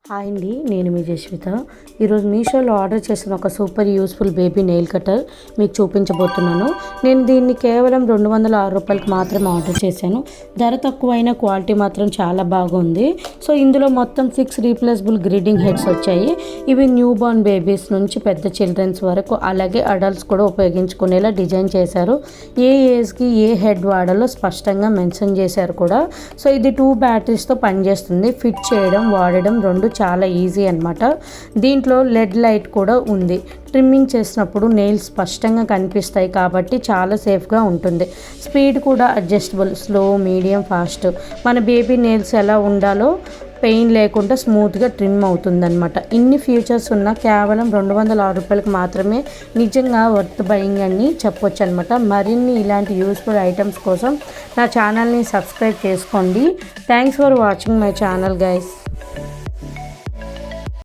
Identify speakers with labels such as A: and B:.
A: Hi అండి, నేను మీ జస్విత. ఈరోజు మీషోలో ఆర్డర్ చేసిన ఒక super useful baby nail cutter మీకు చూపించబోతున్నాను. నేను దీన్ని కేవలం 206 రూపాయలకి మాత్రమే ఆర్డర్ చేశాను. ధర తక్కువైన క్వాలిటీ మాత్రం చాలా బాగుంది. సో ఇందులో మొత్తం 6 రీప్లేసబుల్ గ్రిడ్డింగ్ హెడ్స్ వచ్చాయి. ఇవి న్యూ బార్న్ బేబీస్ నుంచి పెద్ద చిల్డ్రన్స్ వరకు, అలాగే అడల్ట్స్ కూడా ఉపయోగించుకునేలా డిజైన్ చేశారు. ఏ ఏజ్కి ఏ హెడ్ వాడాలో స్పష్టంగా మెన్షన్ చేశారు కూడా. సో ఇది 2 బ్యాటరీస్తో పనిచేస్తుంది. ఫిట్ చేయడం, వాడడం రెండు చాలా ఈజీ అన్నమాట. దీంట్లో లెడ్ లైట్ కూడా ఉంది. ట్రిమ్మింగ్ చేసినప్పుడు నెయిల్స్ స్పష్టంగా కనిపిస్తాయి కాబట్టి చాలా సేఫ్గా ఉంటుంది. స్పీడ్ కూడా అడ్జస్టబుల్, స్లో, మీడియం, ఫాస్ట్. మన బేబీ నెయిల్స్ ఎలా ఉండాలో పెయిన్ లేకుండా స్మూత్గా ట్రిమ్ అవుతుందన్నమాట. ఇన్ని ఫీచర్స్ ఉన్న కేవలం 206 రూపాయలకి మాత్రమే నిజంగా వర్త్ బయింగ్ అని చెప్పొచ్చు అనమాట. మరిన్ని ఇలాంటి యూస్ఫుల్ ఐటమ్స్ కోసం నా ఛానల్ని సబ్స్క్రైబ్ చేసుకోండి. Thanks for watching my channel guys.